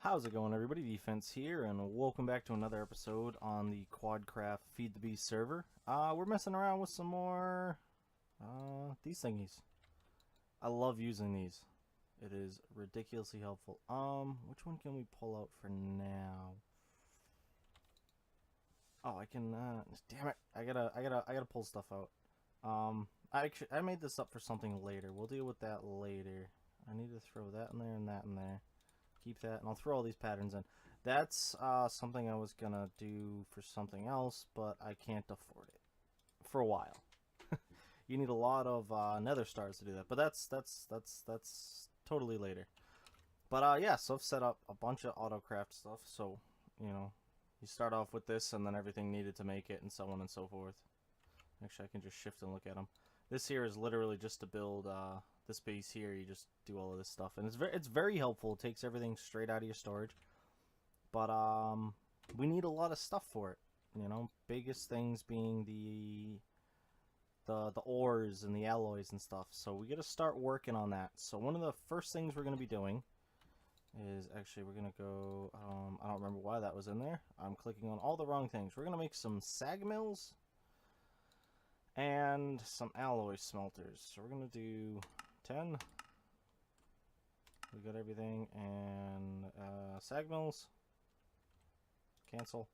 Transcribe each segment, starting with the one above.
How's it going, everybody? Defense here, and welcome back to another episode on the Quadcraft Feed the Beast server. We're messing around with some more, these thingies. I love using these. It is ridiculously helpful. Which one can we pull out for now? Oh, I can, damn it. I gotta pull stuff out. I made this up for something later. We'll deal with that later. I need to throw that in there and that in there. Keep that, and I'll throw all these patterns in. That's something I was gonna do for something else, but I can't afford it for a while. You need a lot of nether stars to do that, but that's totally later. But yeah, so I've set up a bunch of autocraft stuff. So you know, you start off with this, and then everything needed to make it, and so on and so forth. Actually, I can just shift and look at them. This here is literally just to build this base here. You just do all of this stuff, and it's very helpful. It takes everything straight out of your storage. But we need a lot of stuff for it. You know, biggest things being the ores and the alloys and stuff. So we got to start working on that. So one of the first things we're going to be doing is actually we're going to go. I don't remember why that was in there. I'm clicking on all the wrong things. We're going to make some sag mills and some alloy smelters. So we're gonna do 10. We got everything, and sag mills. Cancel.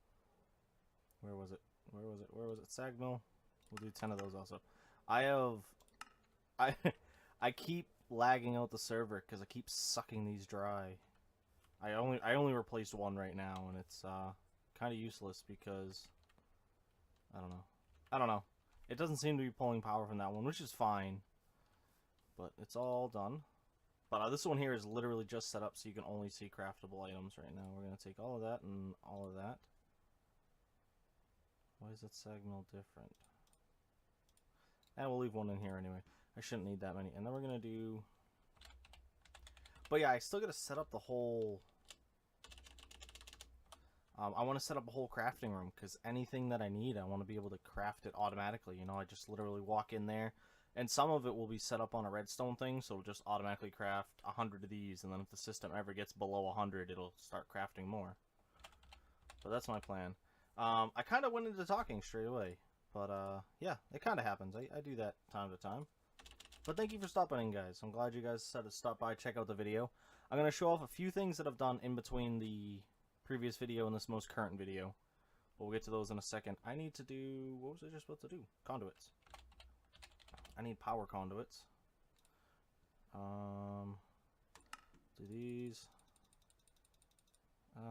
Where was it? Where was it? Where was it? Sag mill. We'll do 10 of those also. I keep lagging out the server because I keep sucking these dry. I only replaced one right now, and it's kind of useless because I don't know. It doesn't seem to be pulling power from that one, which is fine. But it's all done. But this one here is literally just set up so you can only see craftable items right now. We're going to take all of that and all of that. Why is that sag mill different? And we'll leave one in here anyway. I shouldn't need that many. And then we're going to do... But yeah, I still got to set up the whole... I want to set up a whole crafting room, because anything that I need, I want to be able to craft it automatically. You know, I just literally walk in there, and some of it will be set up on a redstone thing, so it'll just automatically craft 100 of these, and then if the system ever gets below 100, it'll start crafting more. But that's my plan. I kind of went into talking straight away, but yeah, it kind of happens. I do that time to time. But thank you for stopping in, guys. I'm glad you guys decided to stop by, check out the video. I'm going to show off a few things that I've done in between the previous video and this most current video. We'll get to those in a second. I need to do... What was I just about to do? Conduits. I need power conduits. Do these.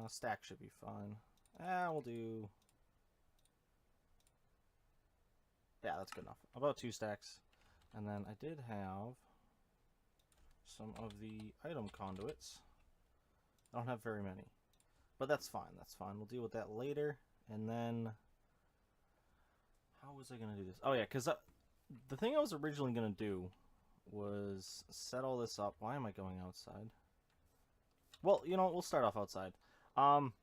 Stack should be fine. We'll do... Yeah, that's good enough. About 2 stacks. And then I did have some of the item conduits. I don't have very many. But that's fine, that's fine. We'll deal with that later. And then... How was I going to do this? Oh yeah, because the thing I was originally going to do was set all this up. Why am I going outside? Well, you know, we'll start off outside.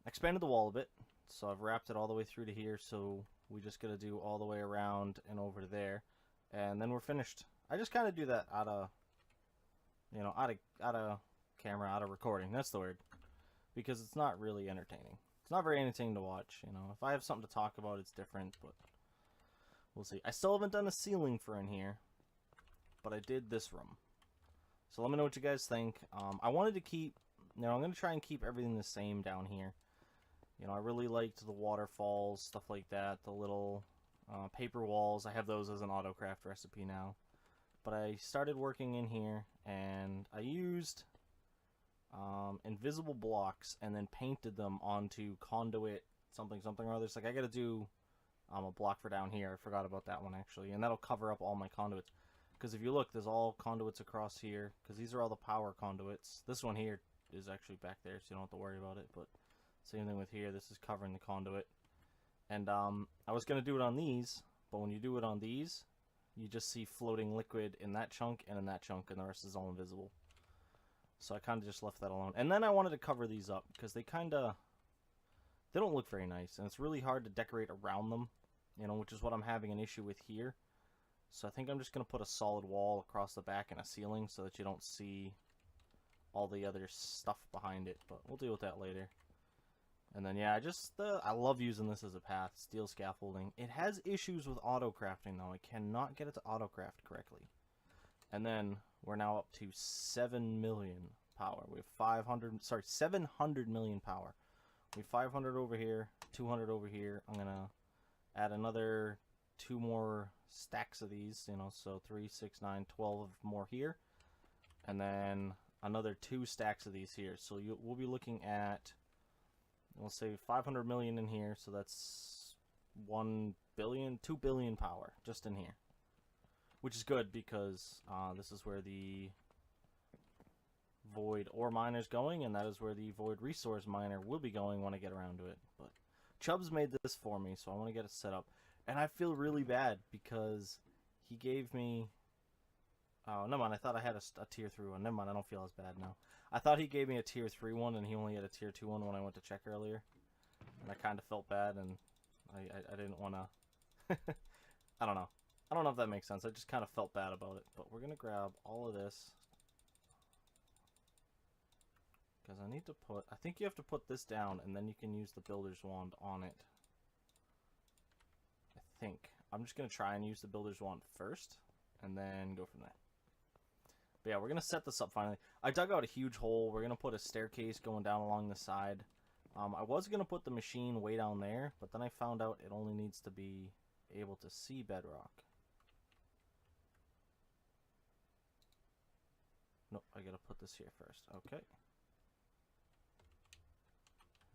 Expanded the wall a bit. So I've wrapped it all the way through to here. So we just got to do all the way around and over to there. And then we're finished. I just kind of do that out of... You know, out of camera, out of recording. That's the word. Because it's not really entertaining. It's not very entertaining to watch, you know. If I have something to talk about, it's different, but we'll see. I still haven't done a ceiling for in here, but I did this room. So let me know what you guys think. I wanted to keep, you know, I'm going to try and keep everything the same down here. You know, I really liked the waterfalls, stuff like that, the little paper walls. I have those as an autocraft recipe now. But I started working in here, and I used... invisible blocks and then painted them onto conduit something or other. It's like I gotta do a block for down here. I forgot about that one actually, and that'll cover up all my conduits, because if you look, there's all conduits across here, because these are all the power conduits. This one here is actually back there, so you don't have to worry about it, but same thing with here. This is covering the conduit. And I was gonna do it on these, but when you do it on these, you just see floating liquid in that chunk and in that chunk, and the rest is all invisible. So I kind of just left that alone. And then I wanted to cover these up because they don't look very nice. And it's really hard to decorate around them, you know, which is what I'm having an issue with here. So I think I'm just going to put a solid wall across the back and a ceiling so that you don't see all the other stuff behind it, but we'll deal with that later. And then, yeah, I love using this as a path, steel scaffolding. It has issues with auto-crafting, though. I cannot get it to auto-craft correctly. And then, we're now up to 7 million power. We have 700 million power. We have 500 over here, 200 over here. I'm going to add another 2 more stacks of these, you know, so 3, 6, 9, 12 more here. And then another 2 stacks of these here. So we'll be looking at, we'll say 500 million in here, so that's 1 billion, 2 billion power just in here. Which is good because this is where the void ore miner is going, and that is where the void resource miner will be going when I get around to it. But Chubbs made this for me, so I want to get it set up. And I feel really bad because he gave me... Oh, never mind. I thought I had a tier 3 one. Never mind. I don't feel as bad now. I thought he gave me a tier 3 one, and he only had a tier 2 one when I went to check earlier. And I kind of felt bad, and I didn't want to... I don't know. I don't know if that makes sense. I just kind of felt bad about it. But we're going to grab all of this. Because I need to put... I think you have to put this down, and then you can use the builder's wand on it. I think. I'm just going to try and use the builder's wand first, and then go from there. But yeah, we're going to set this up finally. I dug out a huge hole. We're going to put a staircase going down along the side. I was going to put the machine way down there, but then I found out it only needs to be able to see bedrock. Nope, I got to put this here first. Okay.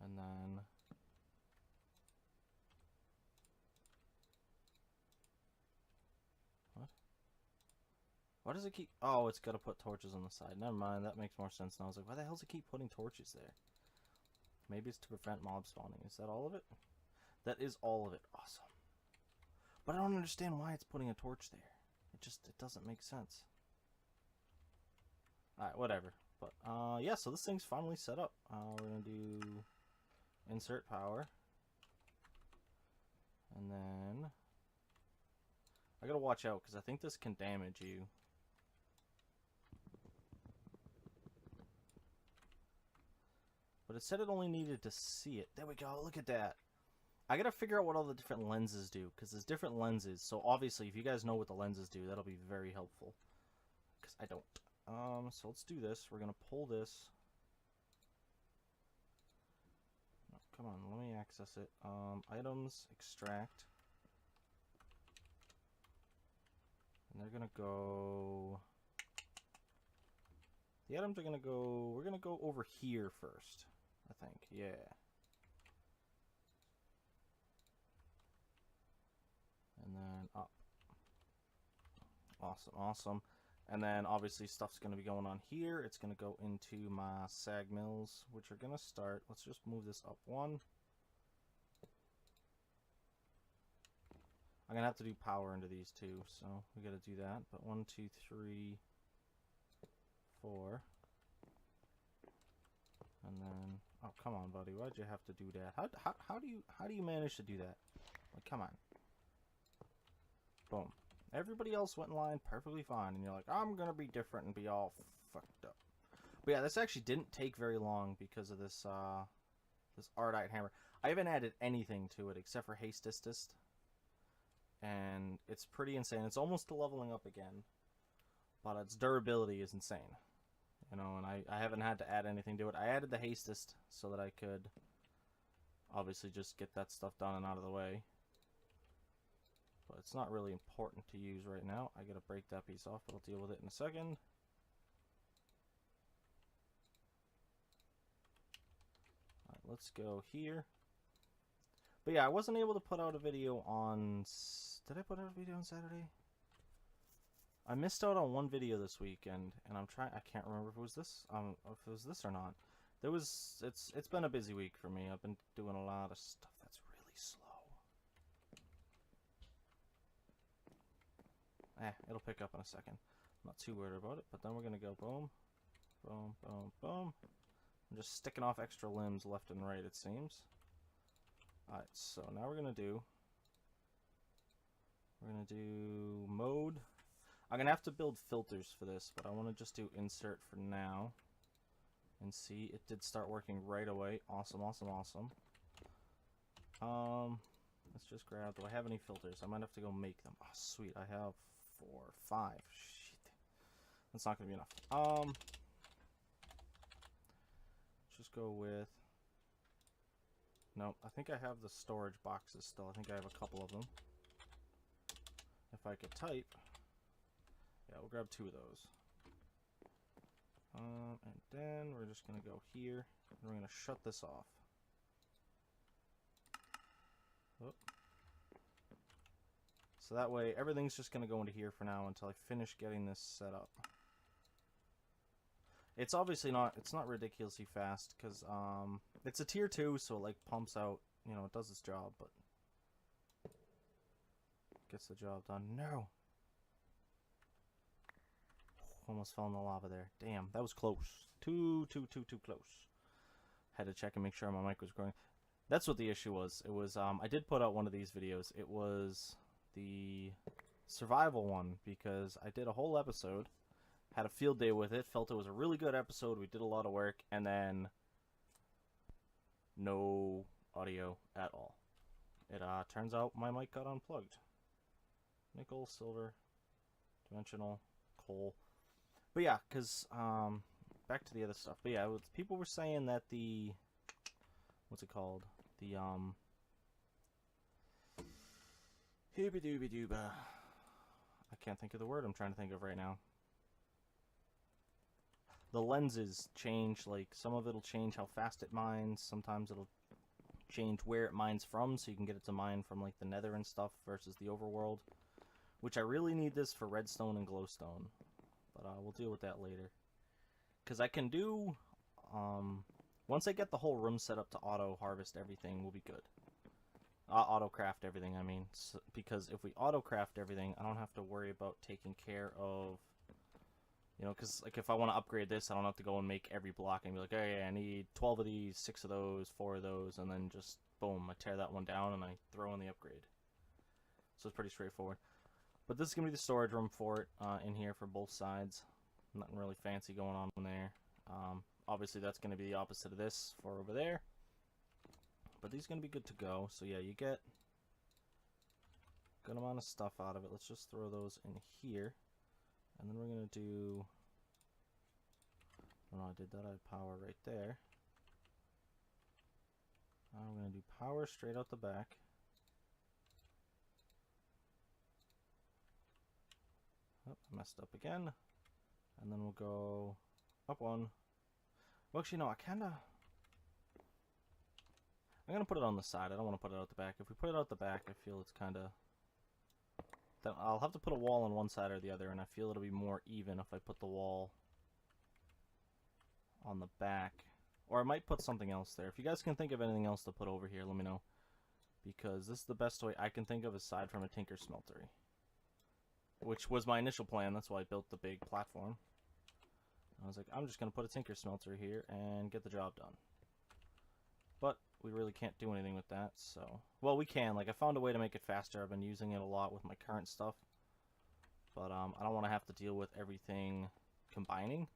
And then... Why does it keep... Oh, it's got to put torches on the side. Never mind, that makes more sense now. I was like, why the hell does it keep putting torches there? Maybe it's to prevent mob spawning. Is that all of it? That is all of it. Awesome. But I don't understand why it's putting a torch there. It doesn't make sense. Alright, whatever. But, yeah, so this thing's finally set up. We're going to do insert power. And then... I gotta watch out, because I think this can damage you. But it said it only needed to see it. There we go, look at that. I gotta figure out what all the different lenses do, because there's different lenses. So obviously, if you guys know what the lenses do, that'll be very helpful. Because I don't. So let's do this. We're gonna pull this. Oh, come on, let me access it. Items, extract. And they're gonna go... The items are gonna go... We're gonna go over here first, I think. Yeah. And then up. Awesome, awesome. And then obviously stuff's gonna be going on here. It's gonna go into my sag mills, which are gonna start... Let's just move this up one. I'm gonna have to do power into these too, so we gotta do that. But 1, 2, 3, 4, and then oh come on, buddy, why'd you have to do that? How do you manage to do that? Like, come on. Boom. Everybody else went in line perfectly fine, and you're like, I'm gonna be different and be all fucked up. But yeah, this actually didn't take very long because of this this Ardite hammer. I haven't added anything to it except for Hastistist. And it's pretty insane. It's almost to leveling up again, but its durability is insane, you know. And I haven't had to add anything to it. I added the hastest so that I could obviously just get that stuff done and out of the way, but it's not really important to use right now. I gotta break that piece off, but I'll deal with it in a second. Alright, let's go here. But yeah, I wasn't able to put out a video on... Did I put out a video on Saturday? I missed out on one video this weekend, and I'm trying... I can't remember if it was this, or not. There was... It's been a busy week for me. I've been doing a lot of stuff that's really slow. It'll pick up in a second. I'm not too worried about it, but then we're gonna go boom, boom, boom, boom. I'm just sticking off extra limbs left and right, it seems. Alright, so now we're gonna do mode. I'm gonna have to build filters for this, but I want to just do insert for now. And see, it did start working right away. Awesome, awesome, awesome. Let's just grab, do I have any filters? I might have to go make them. Oh, sweet, I have 4, 5. Shit. That's not gonna be enough. Just go with, no, I think I have the storage boxes still. I think I have a couple of them. If I could type, yeah, we'll grab 2 of those. And then we're just gonna go here, and we're gonna shut this off. Oh. So that way, everything's just gonna go into here for now until I finish getting this set up. It's obviously not, it's not ridiculously fast, because, it's a tier 2, so it, like, pumps out, you know, it does its job, but gets the job done. No! Almost fell in the lava there. Damn, that was close. Too close. Had to check and make sure my mic was growing. That's what the issue was. It was, I did put out one of these videos. It was the survival one, because I did a whole episode, had a field day with it, felt it was a really good episode, we did a lot of work, and then no audio at all. It turns out my mic got unplugged. Nickel, silver, dimensional, coal. But yeah, because, back to the other stuff. But yeah, people were saying that the, what's it called? The, Hooba-dooba-dooba. I can't think of the word I'm trying to think of right now. The lenses change, like, some of it'll change how fast it mines, sometimes it'll change where it mines from, so you can get it to mine from, like, the nether and stuff versus the overworld. Which I really need this for redstone and glowstone. But we'll deal with that later. Because I can do, once I get the whole room set up to auto-harvest everything, we'll be good. Auto-craft everything, I mean. So, because if we auto-craft everything, I don't have to worry about taking care of, you know, because, like, if I want to upgrade this, I don't have to go and make every block and be like, oh yeah, I need 12 of these, 6 of those, 4 of those, and then just, boom, I tear that one down and I throw in the upgrade. So it's pretty straightforward. But this is going to be the storage room for it, in here for both sides. Nothing really fancy going on there. Obviously that's going to be the opposite of this for over there. But these are going to be good to go. So yeah, you get a good amount of stuff out of it. Let's just throw those in here. And then we're going to do, oh no, I did that, I had power right there. Now we're going to do power straight out the back. Oh, messed up again. And then we'll go up one. Well, actually, no, I'm going to put it on the side. I don't want to put it out the back. If we put it out the back, I feel it's kind of, then I'll have to put a wall on one side or the other, and I feel it'll be more even if I put the wall on the back. Or I might put something else there. If you guys can think of anything else to put over here, let me know. Because this is the best way I can think of aside from a tinker smeltery. Which was my initial plan, that's why I built the big platform. I was like, I'm just going to put a tinker smelter here and get the job done. But we really can't do anything with that, so... Well, we can. Like, I found a way to make it faster. I've been using it a lot with my current stuff. But I don't want to have to deal with everything combining.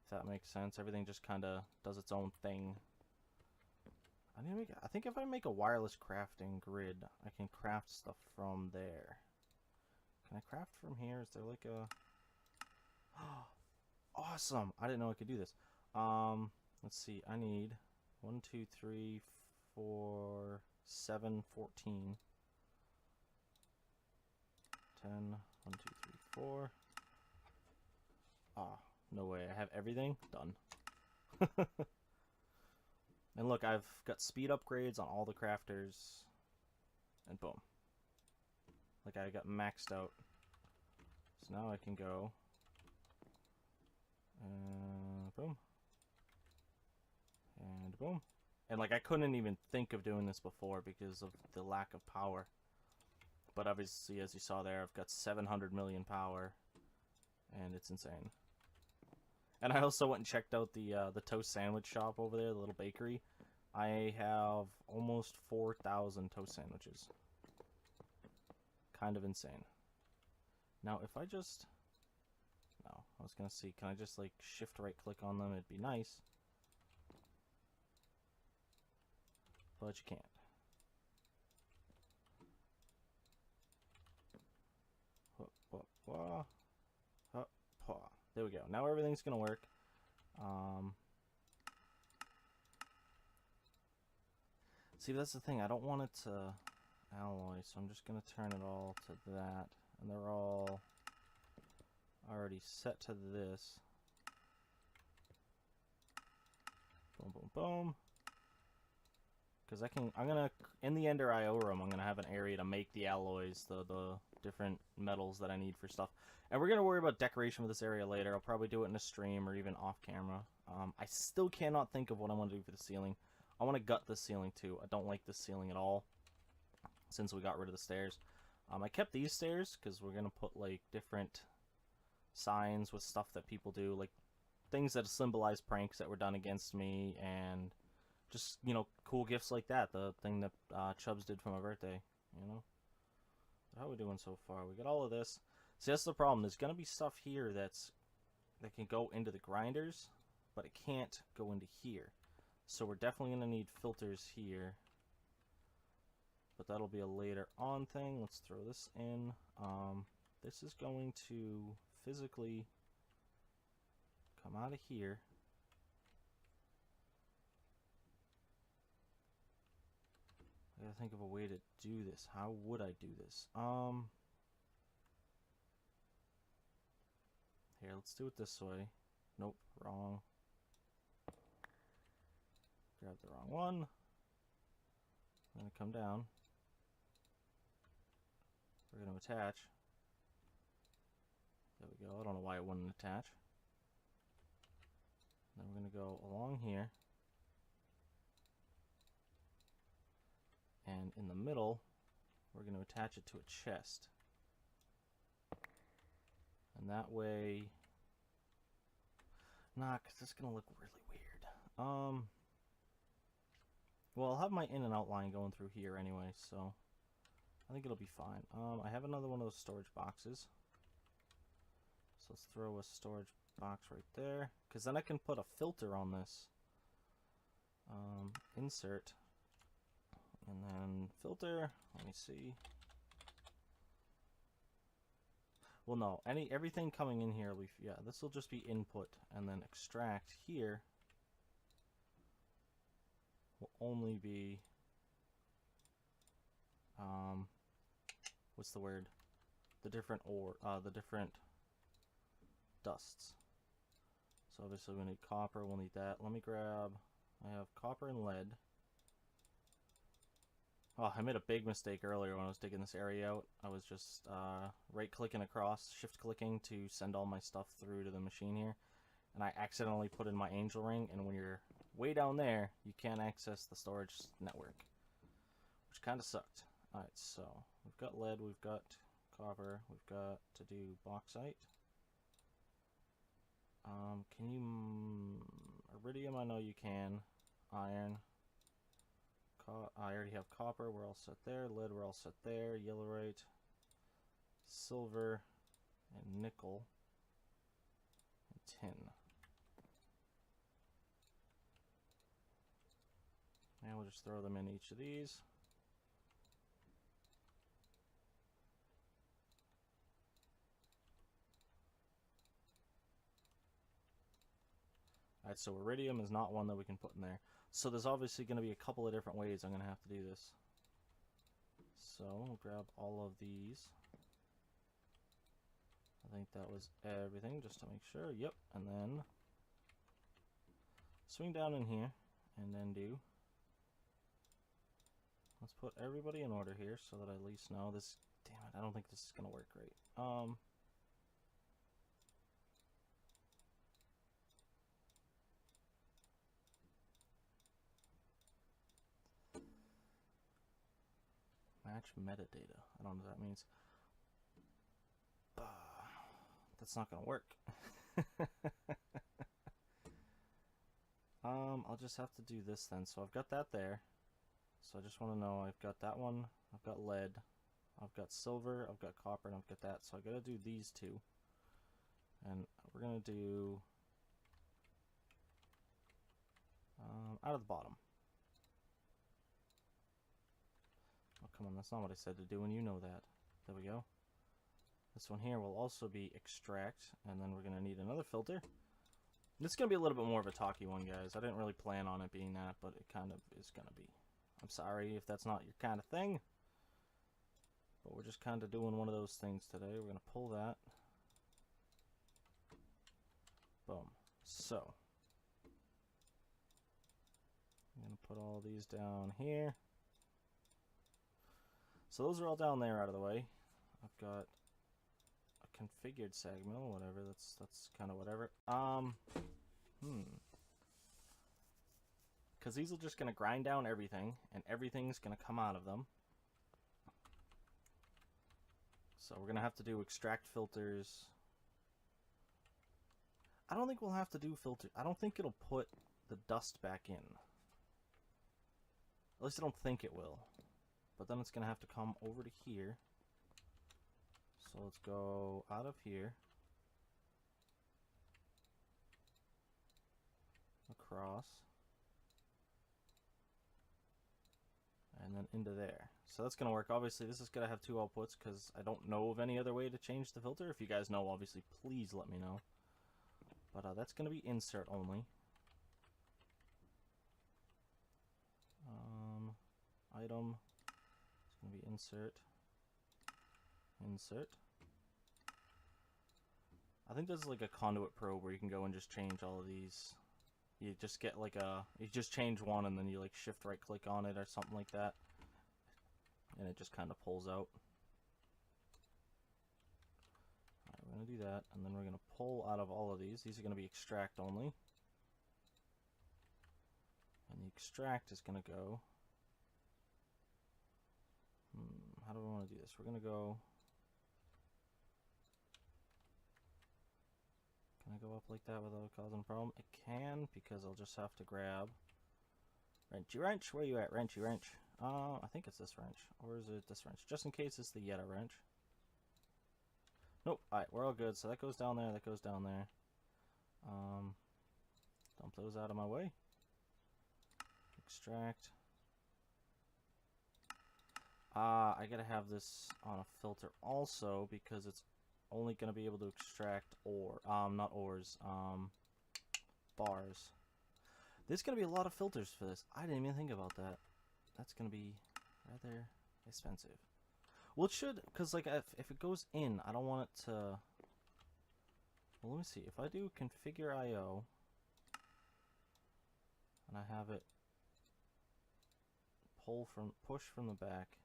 If that makes sense. Everything just kind of does its own thing. I think if I make a wireless crafting grid, I can craft stuff from there. Can I craft from here? Is there like a... Awesome! I didn't know I could do this. Let's see. I need 1, 2, 3, 4, 7, 14. 10, 1, 2, 3, 4. Ah, no way. I have everything done. And look, I've got speed upgrades on all the crafters. And boom. Like, I got maxed out. So now I can go. Boom. And boom. And, like, I couldn't even think of doing this before because of the lack of power. But obviously, as you saw there, I've got 700 million power. And it's insane. And I also went and checked out the toast sandwich shop over there, the little bakery. I have almost 4,000 toast sandwiches. Kind of insane. Now, if I just... No, I was gonna see, can I just like shift right click on them? It'd be nice. But you can't. There we go. Now everything's gonna work. See, that's the thing. I don't want it to alloy, so I'm just gonna turn it all to that, and they're all already set to this. Boom, boom, boom. Because I'm gonna, in the Ender IO room, I'm gonna have an area to make the alloys, the different metals that I need for stuff. And we're gonna worry about decoration with this area later. I'll probably do it in a stream or even off camera. I still cannot think of what I want to do for the ceiling. I want to gut the ceiling too. I don't like this ceiling at all since we got rid of the stairs. I kept these stairs because we're gonna put like different signs with stuff that people do, like things that symbolize pranks that were done against me, and just, you know, cool gifts like that. The thing that Chubbs did for my birthday, you know. How are we doing so far? We got all of this. See, that's the problem. There's gonna be stuff here that can go into the grinders, but it can't go into here. So we're definitely gonna need filters here. But that'll be a later on thing. Let's throw this in. This is going to physically come out of here. I gotta think of a way to do this. How would I do this? Here, let's do it this way. Nope, wrong. Grab the wrong one. I'm gonna come down. We're gonna attach. There we go. I don't know why it wouldn't attach. Then we're gonna go along here. And in the middle, we're going to attach it to a chest. And that way... Nah, because it's going to look really weird. Well, I'll have my in and out line going through here anyway, so I think it'll be fine. I have another one of those storage boxes. So let's throw a storage box right there, because then I can put a filter on this. Insert. And then filter, let me see. Well, no, everything coming in here, yeah, this will just be input, and then extract here will only be, what's the word? The different dusts. So obviously we need copper, we'll need that. Let me grab, I have copper and lead. Oh, I made a big mistake earlier when I was digging this area out. I was just right-clicking across, shift-clicking to send all my stuff through to the machine here. And I accidentally put in my angel ring, and when you're way down there, you can't access the storage network. Which kind of sucked. Alright, so we've got lead, we've got copper, we've got to do bauxite. Can you... iridium, I know you can. Iron. I already have copper, we're all set there. Lead, we're all set there. Yellowite, silver, and nickel, and tin. And we'll just throw them in each of these. Alright, so iridium is not one that we can put in there. So there's obviously going to be a couple of different ways I'm going to have to do this. So we'll grab all of these. I think that was everything, just to make sure. Yep, and then swing down in here, and then do. Let's put everybody in order here so that I at least know this. Damn it, I don't think this is going to work right. Match metadata. I don't know what that means. That's not gonna work. I'll just have to do this then. So I've got that there. So I just want to know I've got that one. I've got lead. I've got silver. I've got copper, and I've got that. So I gotta do these two. And we're going to do out of the bottom. Oh, come on, that's not what I said to do, and you know that. There we go. This one here will also be extract, and then we're going to need another filter. This is going to be a little bit more of a talky one, guys. I didn't really plan on it being that, but it kind of is going to be. I'm sorry if that's not your kind of thing, but we're just kind of doing one of those things today. We're going to pull that. Boom. So, I'm going to put all these down here. So those are all down there out of the way. I've got a configured sag mill, whatever. That's kind of whatever. Because these are just going to grind down everything, and everything's going to come out of them. So we're going to have to do extract filters. I don't think we'll have to do filter. I don't think it'll put the dust back in. At least I don't think it will. But then it's going to have to come over to here. So let's go out of here. Across. And then into there. So that's going to work. Obviously, this is going to have two outputs because I don't know of any other way to change the filter. If you guys know, obviously, please let me know. But that's going to be insert only. Item. It's going to be insert. Insert. I think there's like a conduit probe where you can go and just change all of these. You just get like a, you just change one and then you like shift right click on it or something like that. And it just kind of pulls out. Alright, we're going to do that, and then we're going to pull out of all of these. These are going to be extract only. And the extract is going to go... how do we want to do this? We're going to go... Can I go up like that without causing a problem? It can, because I'll just have to grab... Wrenchy wrench, where you at, wrenchy wrench? I think it's this wrench. Or is it this wrench? Just in case it's the Yetta wrench. Nope. Alright, we're all good. So that goes down there, that goes down there. Dump those out of my way. Extract. I gotta have this on a filter also because it's only gonna be able to extract ore. Not ores. Bars. There's gonna be a lot of filters for this. I didn't even think about that. That's gonna be rather expensive. Well, it should, because like if it goes in, I don't want it to... Well, let me see. If I do configure IO, and I have it push from the back.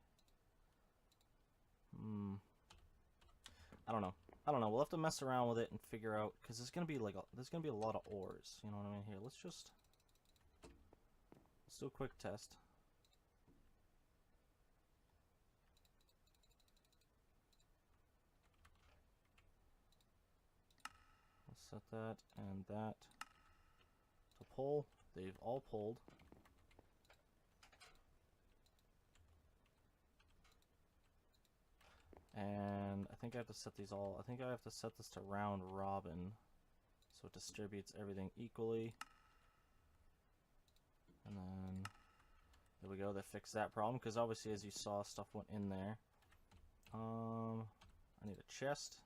I don't know. We'll have to mess around with it and figure out, because there's gonna be like there's gonna be a lot of ores. You know what I mean? Here, let's do a quick test. Set that and that to pull. They've all pulled. And I think I have to set these all. I think I have to set this to round robin so it distributes everything equally. And then there we go. That fixed that problem because obviously, as you saw, stuff went in there. I need a chest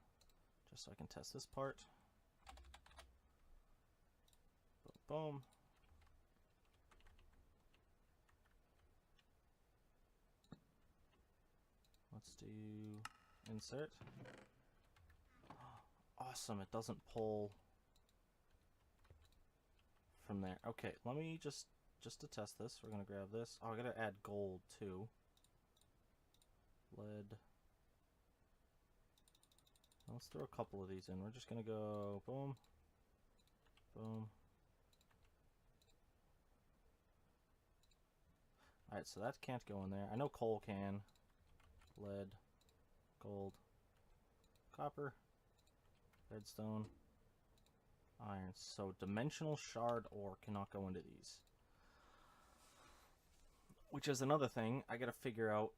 just so I can test this part. Boom. Let's do insert. Awesome, it doesn't pull from there. Okay, let me just to test this, we're gonna grab this. Oh, I gotta add gold too. Lead. Let's throw a couple of these in. We're just gonna go boom, boom. Alright, so that can't go in there. I know coal can. Lead, gold, copper, redstone, iron. So dimensional shard ore cannot go into these. Which is another thing I gotta figure out.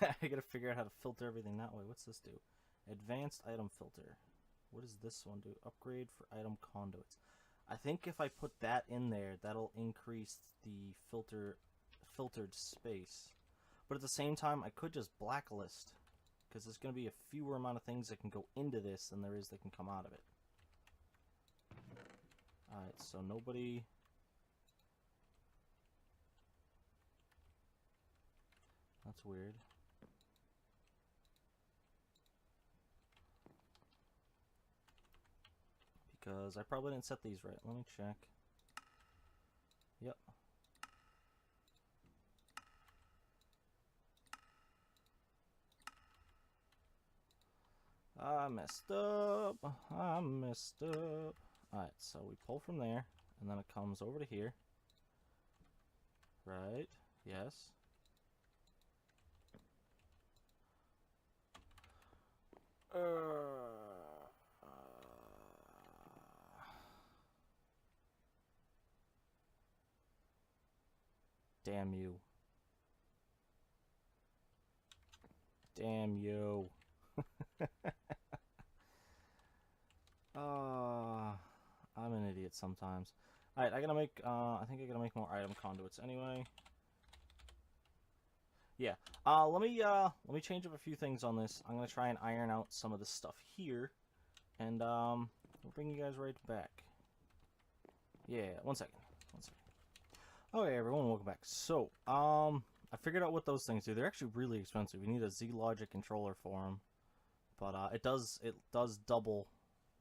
I gotta figure out how to filter everything that way. What's this do? Advanced item filter. What does this one do? Upgrade for item conduits. I think if I put that in there, that'll increase the filtered space. But at the same time, I could just blacklist, because there's going to be a fewer amount of things that can go into this than there is that can come out of it. Alright, so nobody... That's weird. Because I probably didn't set these right. Let me check. Yep. I messed up. I messed up. Alright, so we pull from there, and then it comes over to here. Right. Yes. Damn you. Damn you. I'm an idiot sometimes. Alright, I gotta make, I think I gotta make more item conduits anyway. Yeah. Let me change up a few things on this. I'm gonna try and iron out some of this stuff here. And, we'll bring you guys right back. Yeah, one second. Okay, everyone, welcome back. So, I figured out what those things do. They're actually really expensive. You need a Z-Logic controller for them. But, it does double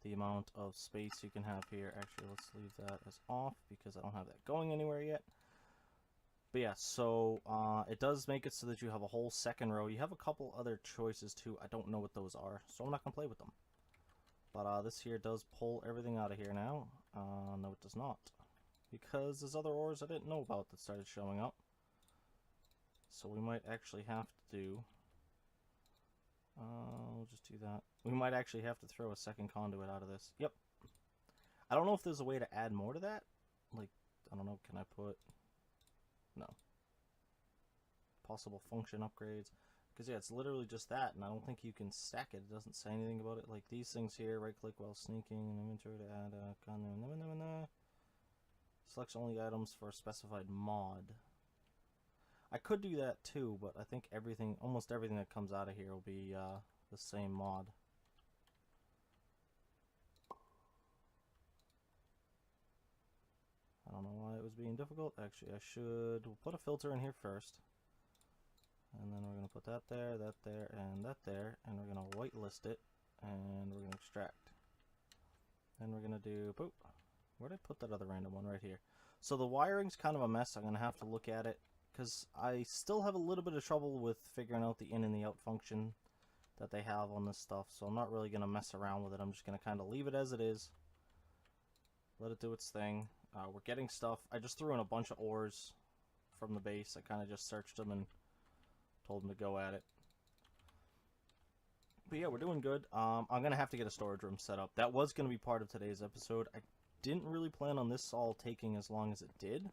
the amount of space you can have here. Actually, let's leave that as off because I don't have that going anywhere yet. But yeah, so it does make it so that you have a whole second row. You have a couple other choices too. I don't know what those are, so I'm not going to play with them. But this here does pull everything out of here now. No, it does not. Because there's other ores I didn't know about that started showing up. So we might actually have to do... we'll just do that. We might actually have to throw a second conduit out of this. Yep. I don't know if there's a way to add more to that. Like, I don't know, can I put... No. Possible function upgrades. Because, yeah, it's literally just that, and I don't think you can stack it. It doesn't say anything about it. Like, these things here, right-click while sneaking, and inventory to add a... Selects only items for a specified mod. I could do that, too, but I think everything, almost everything that comes out of here will be the same mod. I don't know why it was being difficult. Actually, I should... We'll put a filter in here first. And then we're going to put that there, and that there. And we're going to whitelist it. And we're going to extract. Then we're going to do... Boop. Where did I put that other random one? Right here. So the wiring's kind of a mess. I'm going to have to look at it. Because I still have a little bit of trouble with figuring out the in and the out function that they have on this stuff. So I'm not really going to mess around with it. I'm just going to kind of leave it as it is. Let it do its thing. We're getting stuff. I just threw in a bunch of ores from the base. I kind of just searched them and told them to go at it. But yeah, we're doing good. I'm going to have to get a storage room set up. That was going to be part of today's episode. I didn't really plan on this all taking as long as it did.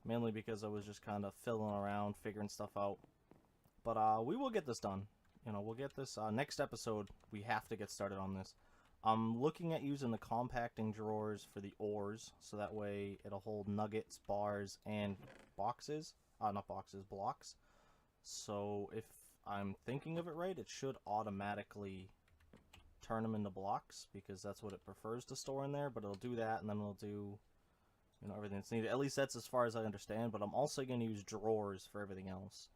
Mainly because I was just kind of fiddling around, figuring stuff out. But we will get this done. You know, we'll get this. Next episode, we have to get started on this. I'm looking at using the compacting drawers for the ores, so that way it'll hold nuggets, bars, and boxes. Not boxes, blocks. So if I'm thinking of it right, it should automatically turn them into blocks, because that's what it prefers to store in there, but it'll do that, and then it'll do, you know, everything that's needed. At least that's as far as I understand, but I'm also going to use drawers for everything else.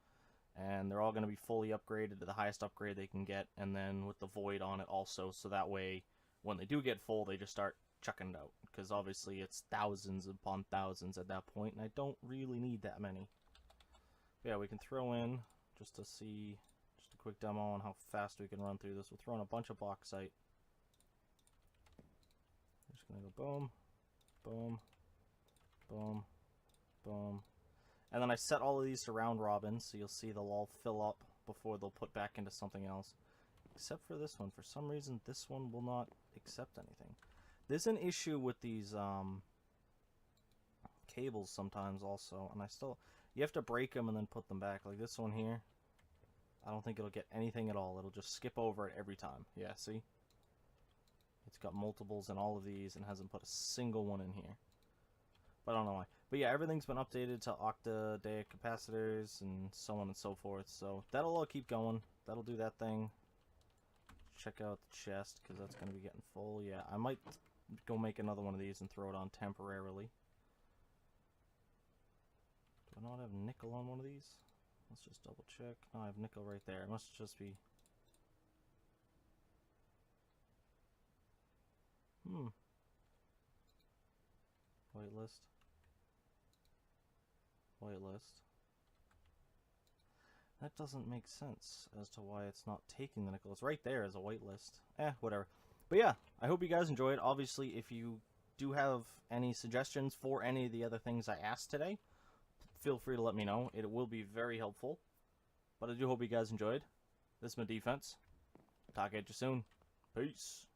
And they're all going to be fully upgraded to the highest upgrade they can get, and then with the void on it also, so that way when they do get full, they just start chucking it out. Because obviously it's thousands upon thousands at that point, and I don't really need that many. But yeah, we can throw in, just to see, just a quick demo on how fast we can run through this. We'll throw in a bunch of bauxite. We're just going to go boom, boom, boom, boom. And then I set all of these to round robin, so you'll see they'll all fill up before they'll put back into something else. Except for this one. For some reason, this one will not accept anything. There's an issue with these cables sometimes also, and you have to break them and then put them back. Like this one here, I don't think it'll get anything at all. It'll just skip over it every time. Yeah, see? It's got multiples in all of these and hasn't put a single one in here. But I don't know why. But yeah, everything's been updated to octadic capacitors and so on and so forth. So that'll all keep going. That'll do that thing. Check out the chest, because that's going to be getting full. Yeah, I might go make another one of these and throw it on temporarily. Do I not have nickel on one of these? Let's just double check. No, I have nickel right there. It must just be... Whitelist. Whitelist. That doesn't make sense as to why it's not taking the nickel. It's right there as a whitelist. Whatever. But yeah, I hope you guys enjoyed. Obviously, if you do have any suggestions for any of the other things I asked today, feel free to let me know. It will be very helpful. But I do hope you guys enjoyed. This is my defense. Talk at you soon. Peace.